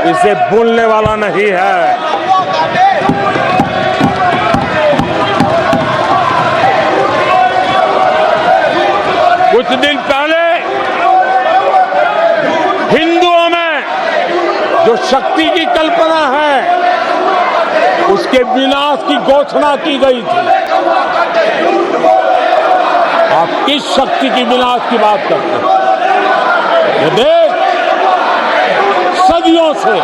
इसे भूलने वाला नहीं है। कुछ दिन पहले हिंदुओं में जो शक्ति की कल्पना है उसके विनाश की घोषणा की गई थी। आप किस शक्ति की विनाश की बात करते हैं? ये देश सदियों से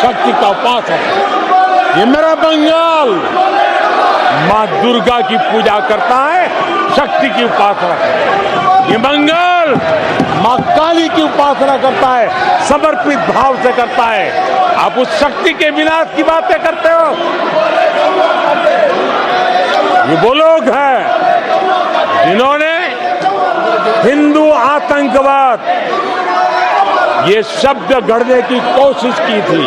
शक्ति का उपासक है। ये मेरा बंगाल मां दुर्गा की पूजा करता है, शक्ति की उपासना करता है। ये बंगाल मां काली की उपासना करता है, समर्पित भाव से करता है। आप उस शक्ति के विनाश की बातें करते हो। ये वो लोग हैं जिन्होंने हिंदू आतंकवाद ये शब्द गढ़ने की कोशिश की थी।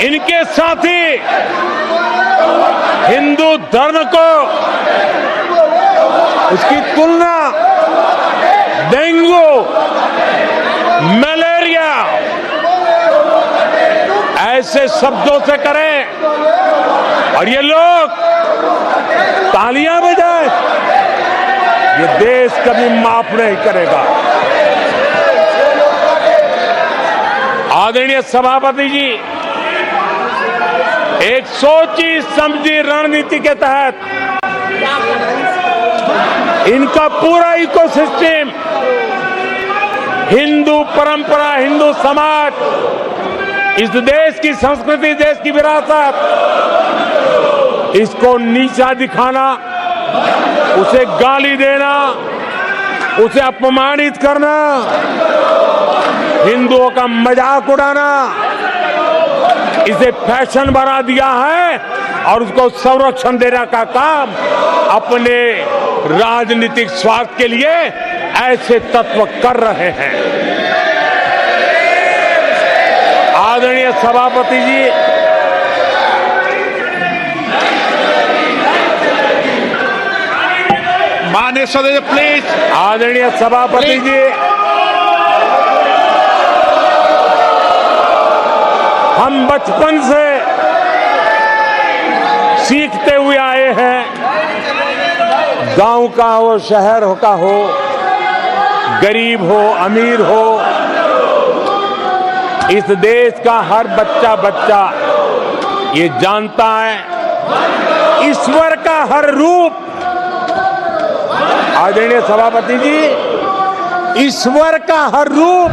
इनके साथी हिंदू धर्म को उसकी तुलना डेंगू, मलेरिया ऐसे शब्दों से करें और ये लोग तालियां बजाएं, ये देश कभी माफ नहीं करेगा। आदरणीय सभापति जी, एक सोची समझी रणनीति के तहत इनका पूरा इकोसिस्टम, हिंदू परंपरा, हिंदू समाज, इस देश की संस्कृति, देश की विरासत, इसको नीचा दिखाना, उसे गाली देना, उसे अपमानित करना, हिंदुओं का मजाक उड़ाना, इसे फैशन बना दिया है और उसको संरक्षण देने का काम अपने राजनीतिक स्वार्थ के लिए ऐसे तत्व कर रहे हैं। आदरणीय सभापति जी, माननीय सदस्य प्लीज। आदरणीय सभापति जी, हम बचपन से सीखते हुए आए हैं, गांव का हो, शहर का हो, गरीब हो, अमीर हो, इस देश का हर बच्चा ये जानता है ईश्वर का हर रूप, आदरणीय सभापति जी, ईश्वर का हर रूप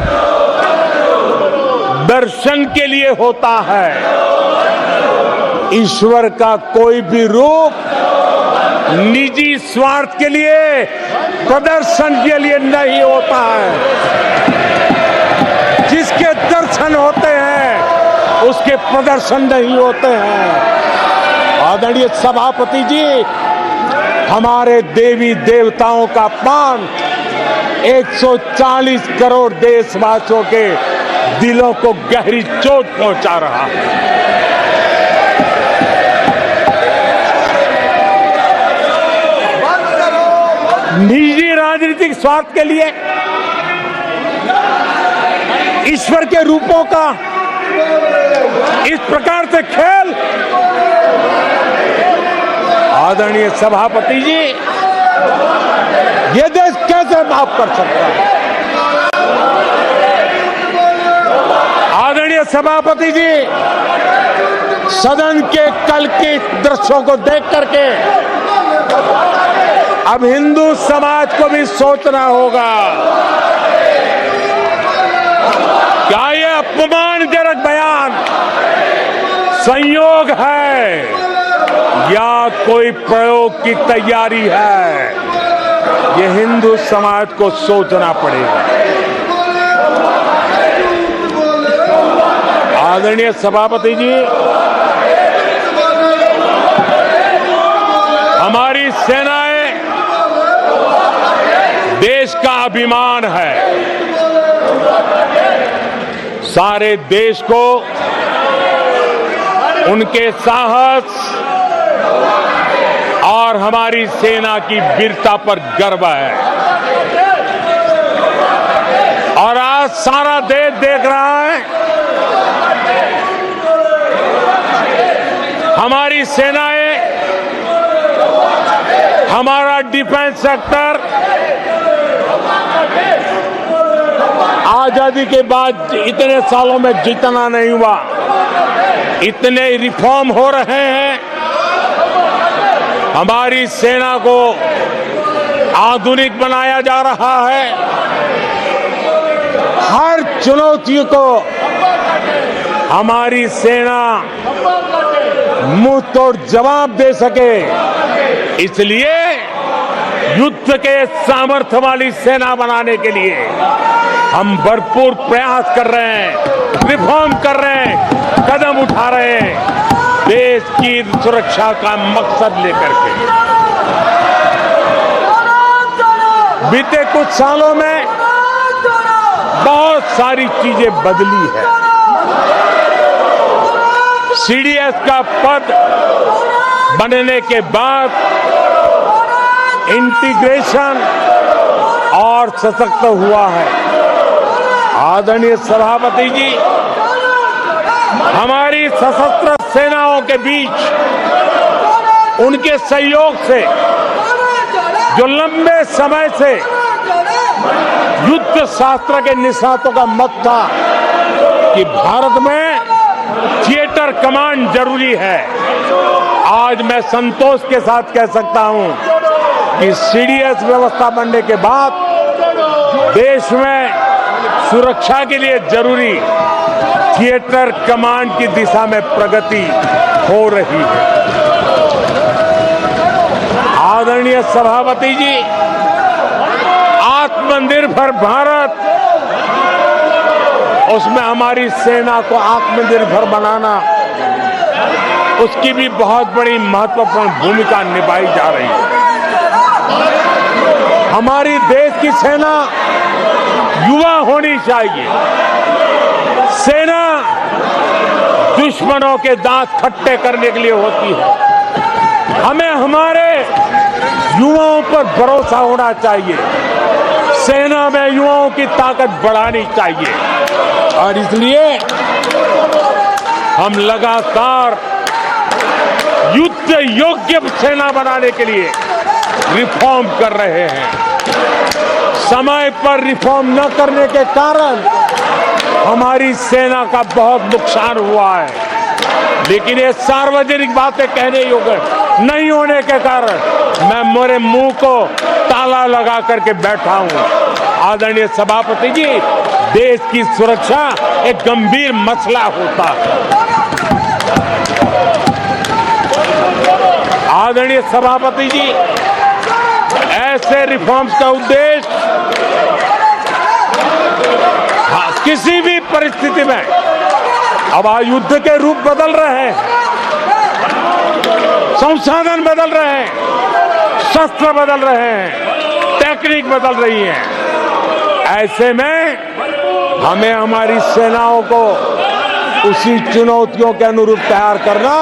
दर्शन के लिए होता है। ईश्वर का कोई भी रूप निजी स्वार्थ के लिए, प्रदर्शन के लिए नहीं होता है। जिसके दर्शन होते हैं उसके प्रदर्शन नहीं होते हैं। आदरणीय सभापति जी, हमारे देवी देवताओं का अपमान 140 करोड़ देशवासियों के दिलों को गहरी चोट पहुंचा रहा है। निजी राजनीतिक स्वार्थ के लिए ईश्वर के रूपों का इस प्रकार से खेल, आदरणीय सभापति जी, ये देश कैसे माफ कर सकता है? आदरणीय सभापति जी, सदन के कल के दृश्यों को देख करके अब हिंदू समाज को भी सोचना होगा, क्या ये अपमानजनक बयान संयोग है या कोई प्रयोग की तैयारी है? ये हिंदू समाज को सोचना पड़ेगा। आदरणीय सभापति जी, हमारी सेनाएं देश का अभिमान है। सारे देश को उनके साहस और हमारी सेना की वीरता पर गर्व है। सारा देश देख रहा है। हमारी सेनाएं, हमारा डिफेंस सेक्टर आजादी के बाद इतने सालों में जितना नहीं हुआ, इतने रिफॉर्म हो रहे हैं। हमारी सेना को आधुनिक बनाया जा रहा है। हर चुनौती को हमारी सेना मुंह तोड़ जवाब दे सके, इसलिए युद्ध के सामर्थ्य वाली सेना बनाने के लिए हम भरपूर प्रयास कर रहे हैं, रिफॉर्म कर रहे हैं, कदम उठा रहे हैं देश की सुरक्षा का मकसद लेकर के। बीते कुछ सालों में बहुत सारी चीजें बदली है। सीडीएस का पद बनने के बाद इंटीग्रेशन और सशक्त हुआ है। आदरणीय सभापति जी, हमारी सशस्त्र सेनाओं के बीच उनके सहयोग से जो लंबे समय से युद्ध शास्त्र के निष्णातों का मत था कि भारत में थिएटर कमांड जरूरी है, आज मैं संतोष के साथ कह सकता हूं कि सीडीएस व्यवस्था बनने के बाद देश में सुरक्षा के लिए जरूरी थिएटर कमांड की दिशा में प्रगति हो रही है। आदरणीय सभापति जी, आत्मनिर्भर भारत, उसमें हमारी सेना को आत्मनिर्भर बनाना, उसकी भी बहुत बड़ी महत्वपूर्ण भूमिका निभाई जा रही है। हमारी देश की सेना युवा होनी चाहिए। सेना दुश्मनों के दांत खट्टे करने के लिए होती है। हमें हमारे युवाओं पर भरोसा होना चाहिए। सेना में युवाओं की ताकत बढ़ानी चाहिए और इसलिए हम लगातार युद्ध योग्य सेना बनाने के लिए रिफॉर्म कर रहे हैं। समय पर रिफॉर्म न करने के कारण हमारी सेना का बहुत नुकसान हुआ है, लेकिन ये सार्वजनिक बातें कहने योग्य नहीं होने के कारण मैं मेरे मुंह को ताला लगा करके बैठा हूं। आदरणीय सभापति जी, देश की सुरक्षा एक गंभीर मसला होता है। आदरणीय सभापति जी, ऐसे रिफॉर्म्स का उद्देश्य किसी भी परिस्थिति में, अब युद्ध के रूप बदल रहे हैं, संसाधन बदल रहे हैं, शस्त्र बदल रहे हैं, टेक्निक बदल रही है, ऐसे में हमें हमारी सेनाओं को उसी चुनौतियों के अनुरूप तैयार करना,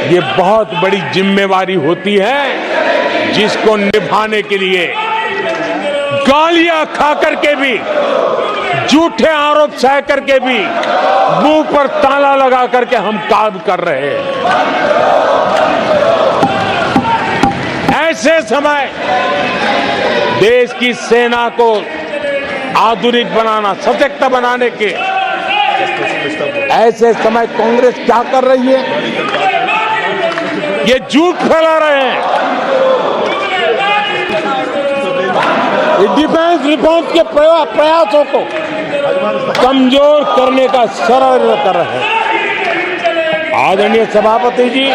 ये बहुत बड़ी जिम्मेवारी होती है, जिसको निभाने के लिए गालियां खा करके भी, झूठे आरोप सह करके भी, मुंह पर ताला लगा करके हम काम कर रहे हैं। ऐसे समय देश की सेना को आधुनिक बनाना, सशक्त बनाने के ऐसे समय कांग्रेस क्या कर रही है? ये झूठ फैला रहे हैं। डिफेंस रिफॉर्म के प्रयासों को कमजोर करने का षड्यंत्र कर रहे हैं। आदरणीय सभापति जी,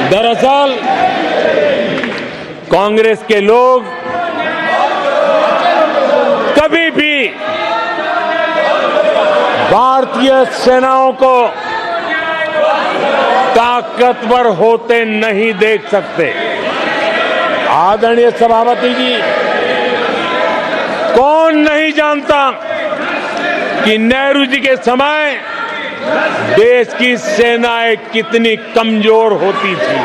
दरअसल कांग्रेस के लोग कभी भी भारतीय सेनाओं को ताकतवर होते नहीं देख सकते। आदरणीय सभापति जी, कौन नहीं जानता कि नेहरू जी के समय देश की सेनाएं कितनी कमजोर होती थी।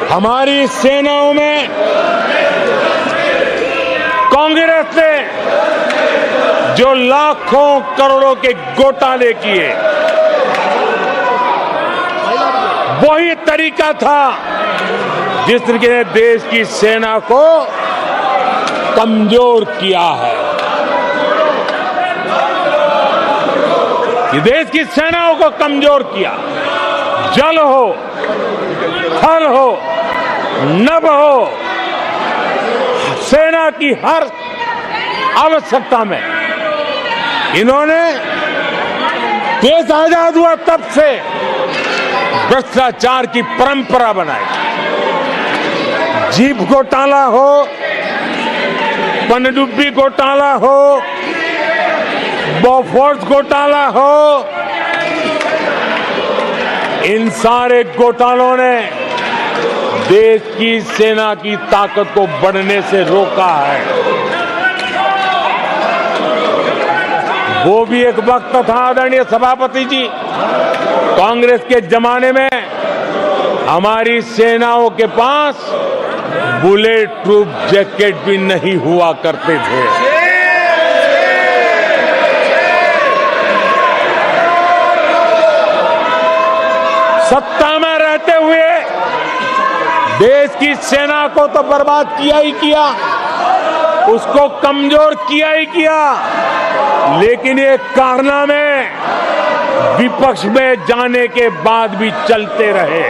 हमारी सेनाओं में कांग्रेस ने जो लाखों करोड़ों के घोटाले किए, वही तरीका था जिस तरीके से देश की सेना को कमजोर किया है। ये देश की सेनाओं को कमजोर किया। जल हो, थल हो, नभ हो, सेना की हर आवश्यकता में इन्होंने देश आजाद हुआ तब से भ्रष्टाचार की परंपरा बनाई। जीप घोटाला हो, पनडुब्बी घोटाला हो, बोफोर्स घोटाला हो, इन सारे घोटालों ने देश की सेना की ताकत को बढ़ने से रोका है। वो भी एक वक्त था आदरणीय सभापति जी, कांग्रेस के जमाने में हमारी सेनाओं के पास बुलेट प्रूफ जैकेट भी नहीं हुआ करते थे। सत्ता में रहते हुए देश की सेना को तो बर्बाद किया ही किया, उसको कमजोर किया ही किया, लेकिन ये कारनामे विपक्ष में जाने के बाद भी चलते रहे।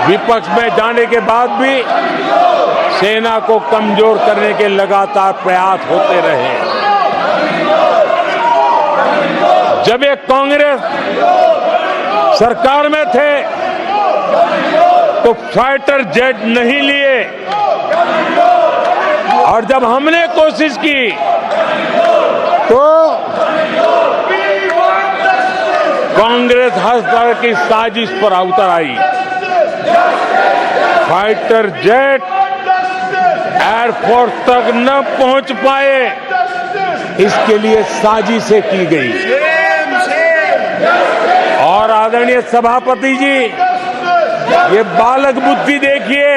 विपक्ष में जाने के बाद भी सेना को कमजोर करने के लगातार प्रयास होते रहे। जब ये कांग्रेस सरकार में थे तो फाइटर जेट नहीं लिए, और जब हमने कोशिश की तो कांग्रेस हर तरह की साजिश पर उतर आई। फाइटर जेट एयरफोर्स तक न पहुंच पाए, इसके लिए साजिशें की गई। और आदरणीय सभापति जी, ये बालक बुद्धि देखिए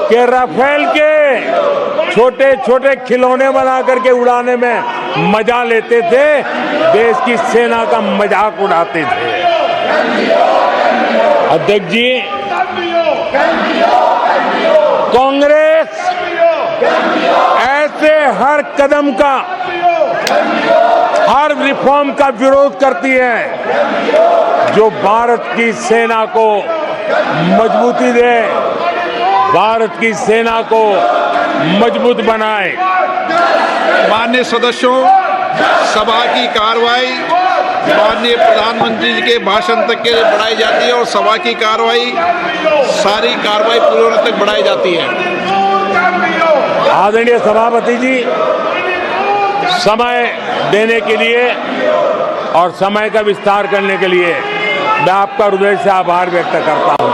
कि राफेल के छोटे छोटे खिलौने बना करके उड़ाने में मजा लेते थे, देश की सेना का मजाक उड़ाते थे। अध्यक्ष जी, कांग्रेस ऐसे हर कदम का, हर रिफॉर्म का विरोध करती है जो भारत की सेना को मजबूती दे, भारत की सेना को मजबूत बनाए। माननीय सदस्यों, सभा की कार्रवाई माननीय प्रधानमंत्री जी के भाषण तक के बढ़ाई जाती है और सभा की कार्रवाई, सारी कार्रवाई पूरी होने तक बढ़ाई जाती है। आदरणीय सभापति जी, समय देने के लिए और समय का विस्तार करने के लिए मैं आपका हृदय से आभार व्यक्त करता हूं।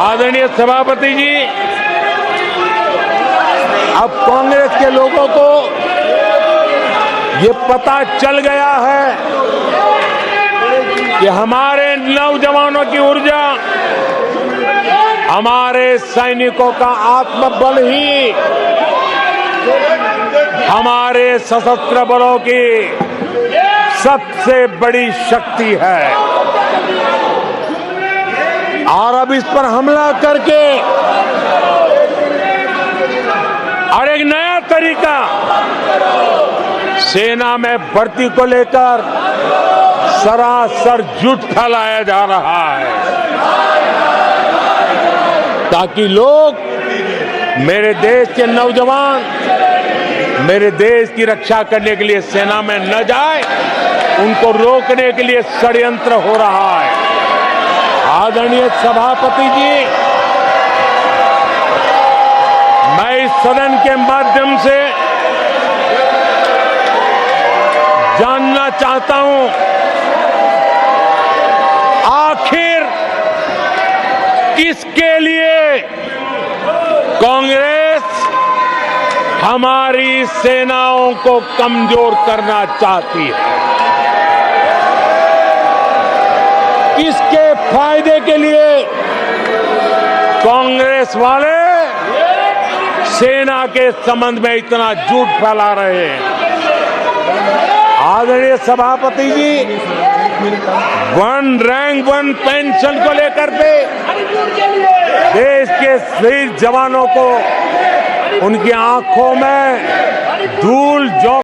आदरणीय सभापति जी, अब कांग्रेस के लोगों को ये पता चल गया है कि हमारे नौजवानों की ऊर्जा, हमारे सैनिकों का आत्मबल ही हमारे सशस्त्र बलों की सबसे बड़ी शक्ति है। और अब इस पर हमला करके और एक नया तरीका सेना में भर्ती को लेकर सरासर झूठ फैलाया जा रहा है, ताकि लोग, मेरे देश के नौजवान मेरे देश की रक्षा करने के लिए सेना में न जाए, उनको रोकने के लिए षड्यंत्र हो रहा है। आदरणीय सभापति जी, मैं इस सदन के माध्यम से जानना चाहता हूं, आखिर किसके लिए कांग्रेस हमारी सेनाओं को कमजोर करना चाहती है? किसके फायदे के लिए कांग्रेस वाले सेना के संबंध में इतना झूठ फैला रहे हैं। आदरणीय सभापति जी, 1 रैंक 1 पेंशन को लेकर के देश के शहीद जवानों को उनकी आंखों में धूल झोंक